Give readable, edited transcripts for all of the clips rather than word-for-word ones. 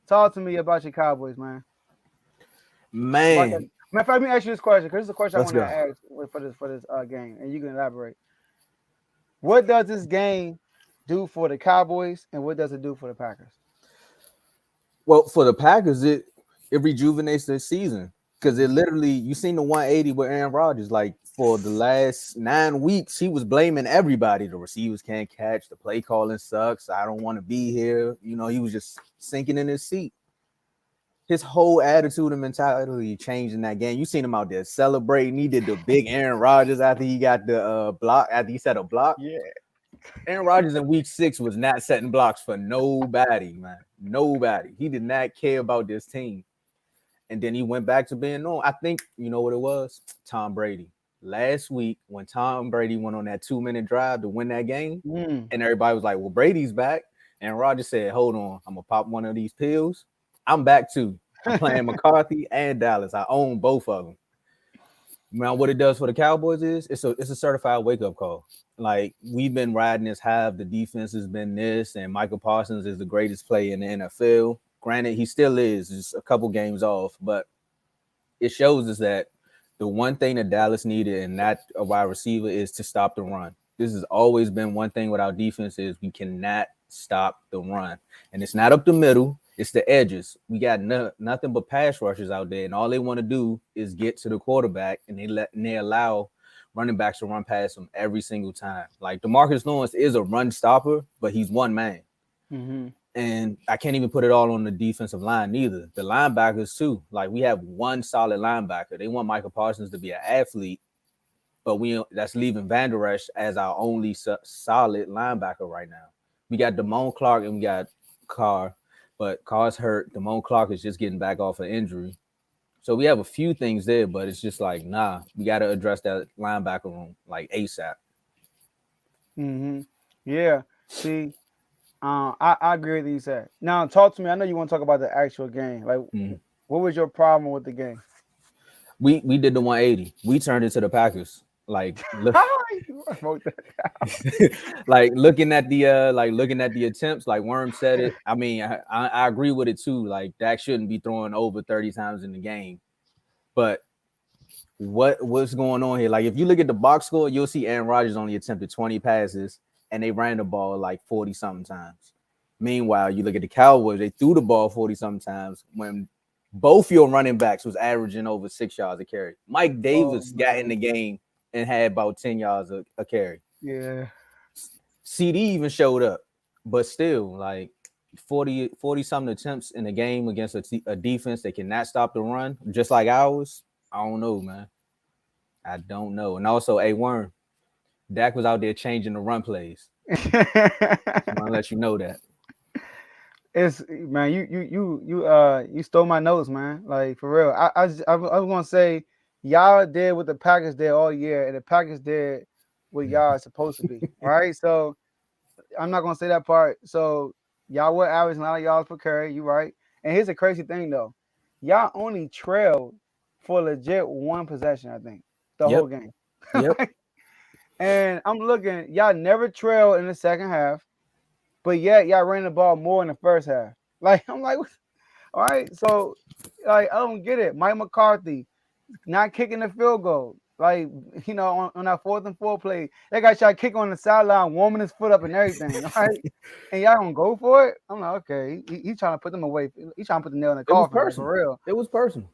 Talk to me about your Cowboys, man. About that. Man, Matter of fact, let me ask you this question because this is a question I let's want to go. ask for this game, and you can elaborate. What does this game do for the Cowboys, and what does it do for the Packers? Well, for the Packers, it rejuvenates their season because it Mm-hmm. literally you seen the 180 with Aaron Rodgers. Like for the last 9 weeks, he was blaming everybody. The receivers can't catch, the play calling sucks. I don't want to be here. He was just sinking in his seat. His whole attitude and mentality changed in that game. You seen him out there celebrating. He did the big Aaron Rodgers after he got the block, after he set a block. Yeah. Aaron Rodgers in week 6 was not setting blocks for nobody, man. Nobody. He did not care about this team. And then he went back to being known. I think you know what it was? Tom Brady. Last week, when Tom Brady went on that 2-minute drive to win that game, Mm. and everybody was like, well, Brady's back. And Rodgers said, hold on, I'm gonna pop one of these pills. I'm back too. I'm playing McCarthy and Dallas. I own both of them. Now, what it does for the Cowboys is it's a certified wake up call. Like we've been riding this half, the defense has been this, and Michael Parsons is the greatest player in the NFL. Granted, he still is just a couple games off, but it shows us that the one thing that Dallas needed and not a wide receiver is to stop the run. This has always been one thing with our defense is we cannot stop the run, and it's not up the middle. It's the edges. We got nothing but pass rushers out there, and all they want to do is get to the quarterback, and they allow running backs to run past them every single time. Like DeMarcus Lawrence is a run stopper, but he's one man, Mm-hmm. and I can't even put it all on the defensive line neither. The linebackers too. Like we have one solid linebacker. They want Michael Parsons to be an athlete, but that's leaving Van Der Esch as our only solid linebacker right now. We got Damone Clark and we got Carr. But Carr's hurt. Damone Clark is just getting back off an injury. So we have a few things there, but it's just like, nah, we got to address that linebacker room like ASAP. Mm-hmm. Yeah. See, I agree with you said. Now, talk to me. I know you want to talk about the actual game. Like, Mhm. what was your problem with the game? We did the 180. We turned into the Packers. Like look, You wrote that down. like looking at the attempts, like Worm said it. I mean, I agree with it too. Like Dak shouldn't be throwing over 30 times in the game. But what's going on here? Like if you look at the box score, you'll see Aaron Rodgers only attempted 20 passes and they ran the ball like 40 something times. Meanwhile, you look at the Cowboys, they threw the ball 40 something times when both your running backs was averaging over 6 yards a carry. Mike Oh Davis got in man. the game and had about 10 yards a carry. Yeah. CD even showed up, but still, like 40 something attempts in a game against a defense that cannot stop the run, just like ours. I don't know, man. I don't know. And also, a Worm, Dak was out there changing the run plays. Just want to let you know that. It's man, you stole my notes, man. Like for real. I was gonna say y'all did what the Packers did all year, and the Packers did what y'all are supposed to be. Right? So I'm not gonna say that part. So y'all were averaging a lot of yards per carry, you right. And here's the crazy thing though. Y'all only trailed for legit one possession, I think, the whole Yep. game. Yep. And I'm looking, y'all never trailed in the second half, but yet y'all ran the ball more in the first half. Like I'm like, all right, so like I don't get it. Mike McCarthy not kicking the field goal. Like, on that 4th and 4 play, that guy tried to kick on the sideline, warming his foot up and everything. All right. And y'all don't go for it. I'm like, okay, he's trying to put them away. He's trying to put the nail in the It was coffin, like for personal. real. It was personal.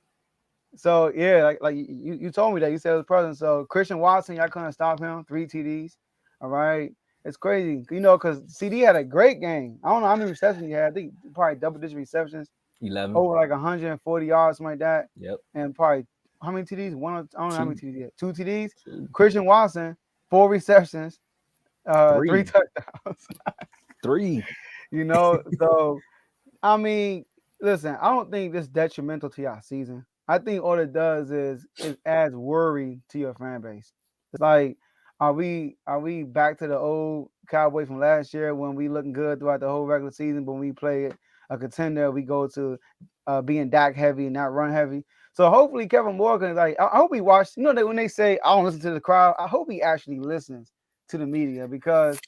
So yeah, like you told me that you said it was present. So Christian Watson, y'all couldn't stop him. 3 TDs. All right. It's crazy, because CD had a great game. I don't know how many receptions he had. I think probably double-digit receptions, 11. over like 140 yards, something like that, Yep. and probably how many TDs? I don't know how many Two. TDs he had. 2 TDs. Two. Christian Watson, 4 receptions, 3 Three. touchdowns. 3. So I mean, listen, I don't think this detrimental to your season. I think all it does is it adds worry to your fan base. It's like, are we back to the old Cowboys from last year when we looking good throughout the whole regular season, but when we play a contender, we go to being Dak heavy and not run heavy. So hopefully Kevin Morgan, like I hope he watched. That when they say I don't listen to the crowd, I hope he actually listens to the media because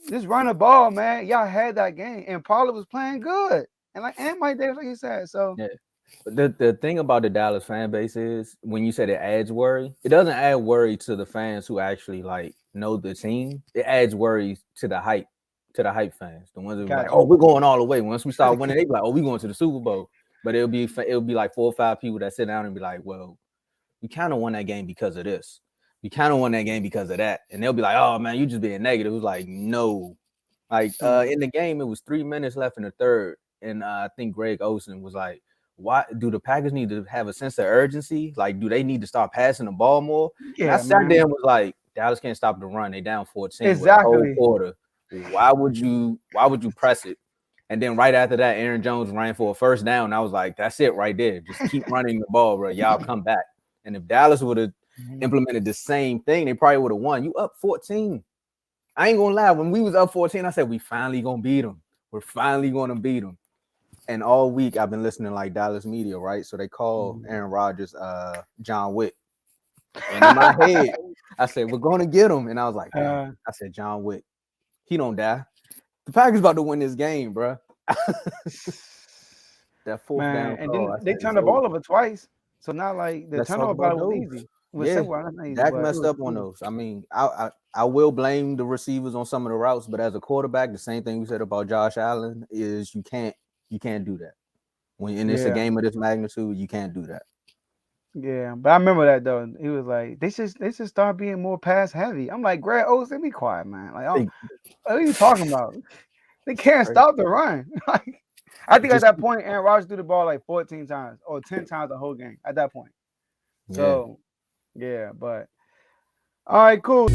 just run the ball, man. Y'all had that game, and Pollard was playing good. and Mike Davis, like you said. So Yeah. The thing about the Dallas fan base is when you said it adds worry, it doesn't add worry to the fans who actually like know the team. It adds worry to the hype fans, the ones that be like, got oh, you. we're going all the way. Once we start winning, they be like, oh, we going to the Super Bowl. But it'll be like 4 or 5 people that sit down and be like, well, we kind of won that game because of this. We kind of won that game because of that. And they'll be like, oh man, you just being negative. It was like, no. Like in the game, it was 3 minutes left in the third. And I think Greg Olsen was like, why do the Packers need to have a sense of urgency? Like, do they need to start passing the ball more? And I Yeah, sat there man. and was like, Dallas can't stop the run. They down 14 with a whole Exactly. quarter. Why would you press it? And then right after that, Aaron Jones ran for a first down. I was like, that's it right there. Just keep running the ball, bro. Y'all come back. And if Dallas would have Mhm. implemented the same thing, they probably would have won. You up 14. I ain't gonna lie. When we was up 14, I said we finally gonna beat them. We're finally gonna beat them. And all week I've been listening to like Dallas media, right? So they call Aaron Rodgers John Wick. And in my head, I said, we're gonna get him. And I was like, damn. I said, John Wick, he don't die. The Packers about to win this game, bro. That fourth Man, down and call, then I they said it's turned the over. ball over twice. So not like the Let's talk turnover about battle was those. easy. It was Yeah, simple. Not easy, Dak but it messed was up on cool. those. I mean, I will blame the receivers on some of the routes, but as a quarterback, the same thing we said about Josh Allen is you can't do that. When it's a Yeah. game of this magnitude, you can't do that. Yeah. But I remember that though. He was like, they should start being more pass heavy. I'm like, Greg Olsen, be quiet, man. Like, They, what are you talking about? They can't stop the run. Like, I think at just that point, Aaron Rodgers threw the ball like 14 times or 10 times the whole game at that point. yeah. So, yeah, but all right, cool.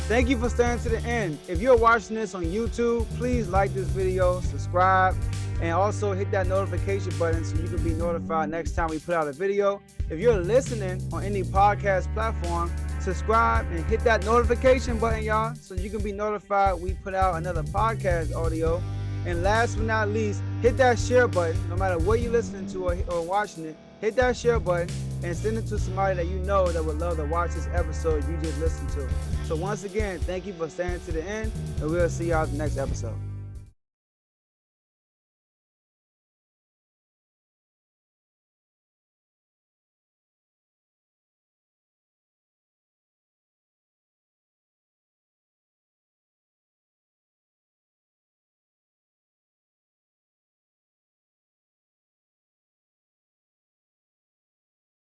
Thank you for staying to the end. If you're watching this on YouTube, please like this video, subscribe, and also hit that notification button so you can be notified next time we put out a video. If you're listening on any podcast platform, subscribe and hit that notification button, y'all, so you can be notified we put out another podcast audio. And last but not least, hit that share button, no matter what you're listening to or watching it. Hit that share button and send it to somebody that you know that would love to watch this episode you just listened to. So once again, thank you for staying to the end, and we'll see y'all at the next episode.